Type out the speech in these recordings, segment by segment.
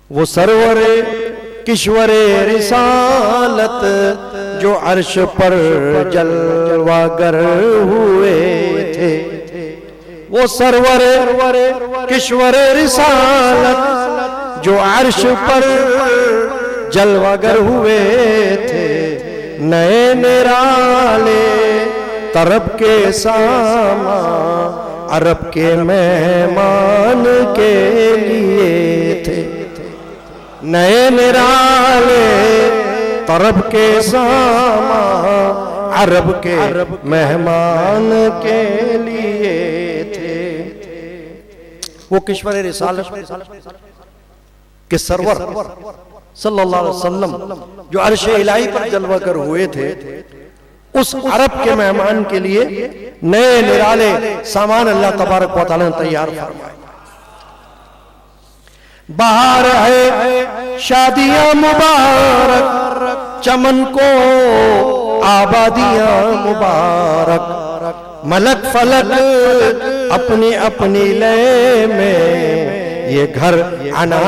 वो सरवरे किश्वरे रिसालत जो अर्श पर जलवागर हुए थे। वो सरवरे किश्वरे रिसालत जो अर्श पर जलवागर हुए थे। नए निराले तरब के सामा अरब के मेहमान के लिए थे। नए निराले तरब के सामा अरब के मेहमान के लिए थे। वो किश्वर रिसालत के सरवर सल्लल्लाहु अलैहि वसल्लम जो अर्श इलाही पर जलवा कर हुए थे, उस अरब के मेहमान के लिए नए निराले सामान अल्लाह तबारक व तआला ने तैयार फरमाए। बाहर है शादियां मुबारक, चमन को आबादियां मुबारक। मलक फलक अपनी अपनी लय में ये घर अना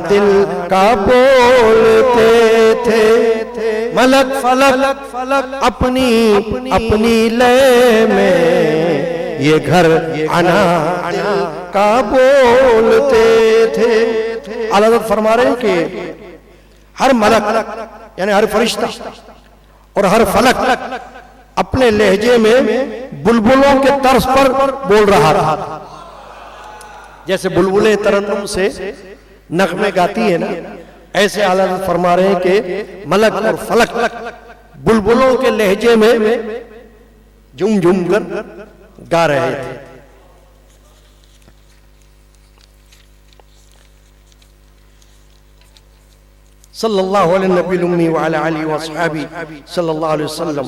दिल का बोलते थे। मलक फलक अपनी अपनी लय में ये घर अना दिल का बोलते थे। अल्लाह ताला फरमा रहे हैं कि हर मलक यानी हर फरिश्ता और हर फलक अपने लहजे में बुलबुलों के तर्ज पर बोल रहा था। जैसे बुलबुलें तरन्नुम से नगमे गाती है ना, ऐसे अल्लाह ताला फरमा रहे हैं कि मलक और फलक बुलबुलों के लहजे में झूम झूम कर गा रहे थे। सल्लल्लाहु अलैहि नबी उम्मी व अला आलिहि व अस्हाबी सल्लल्लाहु अलैहि वसल्लम।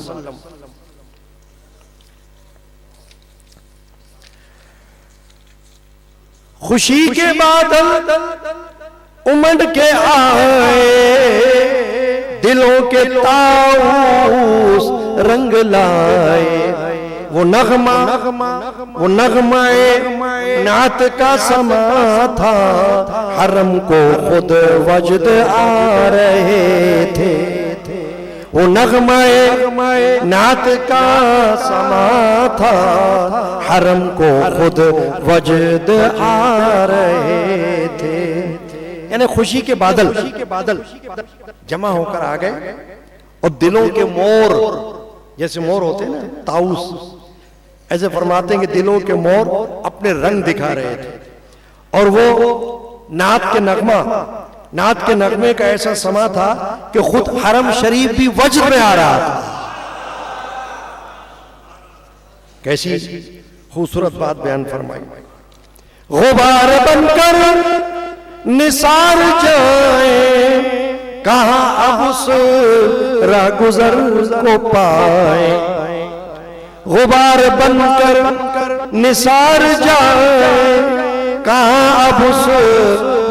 खुशी के बादल उमड़ के आए, दिलों के ताऊस रंग लाए। वो नगमाए नात का समा था, हरम को खुद वजद आ रहे थे। वो नगमाए नात का समा था, हरम को खुद वजद आ रहे थे। यानी खुशी के बादल जमा होकर आ गए और दिलों के मोर, जैसे मोर होते हैं ना ताऊस, ऐसे फरमाते हैं कि दिलों के मोर अपने रंग दिखा रहे थे। और वो नात के नगमे का ऐसा समा था कि खुद हरम शरीफ भी वज्र में आ रहा था। कैसी खूबसूरत बात बयान फरमाई। गुबार बनकर निसार जाए, कहां अब उस राहगुजर को पाए। गुबार बनकर निसार जाए, कहां अब उस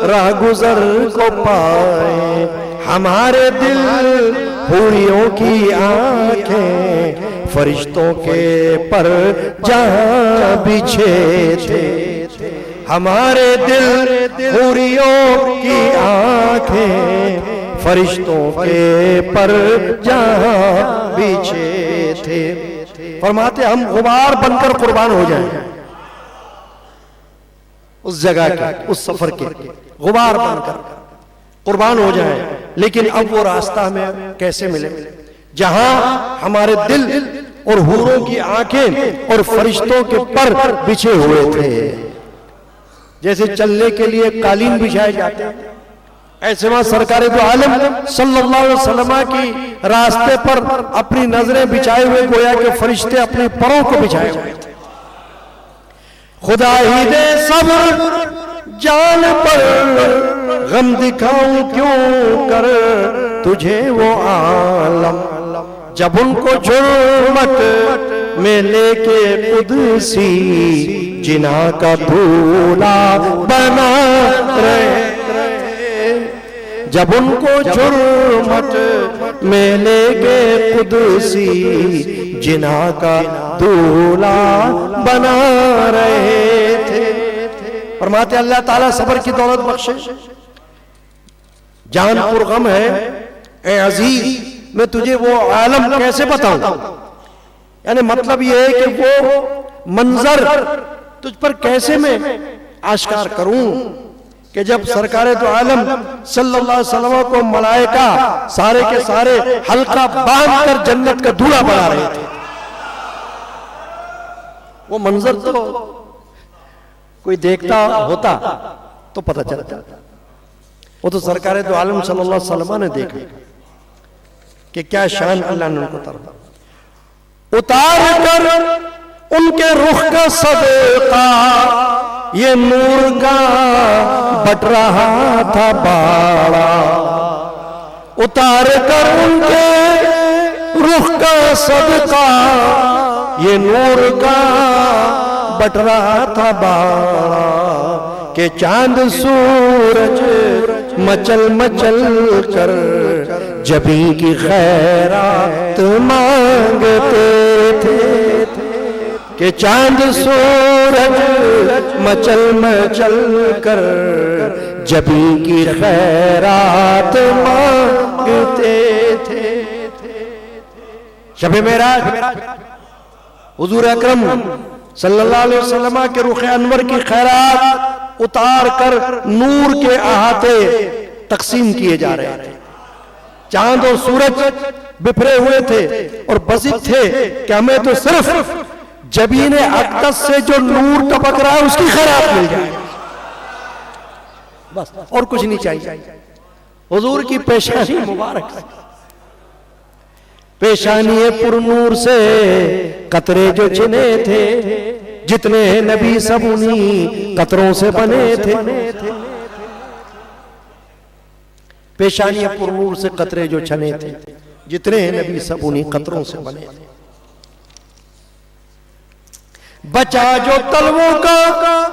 राहगुजर को पाए। हमारे दिल हूरियों की आंखें फरिश्तों के पर जहां बिछे थे। हमारे दिल हूरियों की आंखें फरिश्तों के पर जहां बिछे थे। फरमाते हम गुबार बनकर कुर्बान हो जाएं उस जगह के, उस सफर के, गुबार बनकर कुर्बान हो जाएं। लेकिन अब वो रास्ता हमें कैसे मिले जहां हमारे दिल और हूरों की आंखें और फरिश्तों के पर बिछे हुए थे। जैसे चलने के लिए कालीन बिछाए जाते हैं, ऐसे वहां सरकार दो आलम सल्लल्लाहु अलैहि वसल्लम की रास्ते पर अपनी नजरें बिछाए हुए गोया के फरिश्ते अपने परों को बिछाए हुए थे। खुदा ही दे सब्र जान पर गम दिखाऊं क्यों कर तुझे वो आलम। जब उनको जुर्मत में लेके कुदसी जिना का दूल्हा बना रहे। जब उनको जुर्मत में लेके कुदसी जिना का दूल्हा बना रहे थे। फरमाते अल्लाह ताला सब्र की दौलत बख्शे। जानपुर गम है ए अजीज, मैं तुझे वो आलम कैसे बताऊं। यानी मतलब ये है कि वो मंजर तुझ पर कैसे मैं आश्कार करूं कि जब सरकारे तो आलम सल्लल्लाहु अलैहि वसल्लम को मलाइका सारे के सारे हल्का बांध कर जन्नत का दूल्हा बना रहे थे। वो मंजर तो कोई देखता होता तो पता चलता। वो तो सरकारे तो आलम सल्लल्लाहु अलैहि वसल्लम ने देखा कि क्या शान अल्लाह ने उनको उतार कर उनके रुख का सदका ये नूर का बट रहा था बाड़ा। उतार कर उनके रुख का सदका ये नूर का बट रहा था बाड़ा कि चांद सूरज मचल मचल कर जबी की खैरात मांगते थे कि चांद सूरज मचल मचल कर जबी की खैरात मांगते थे। शब मेराज हुजूर अकरम सल्लल्लाहु अलैहि वसल्लम के रुख अनवर की खैरात उतार कर नूर के अहाते तकसीम किए जा रहे थे। चांद और सूरज बिखरे हुए थे और बसित थे कि हमें तो सिर्फ जबीने अक़दस से जो नूर टपक रहा है उसकी खैरात मिल जाए, बस और कुछ नहीं चाहिए। हुजूर की पेशानी मुबारक है, पेशानी पुरनूर से कतरे जो चिने थे, जितने नबी सब उन्हीं कतरों से बने थे। पेशानी पुरनूर से कतरे जो छने थे, जितने नबी सब उन्हीं कतरों से बने थे। बचा जो तलवों का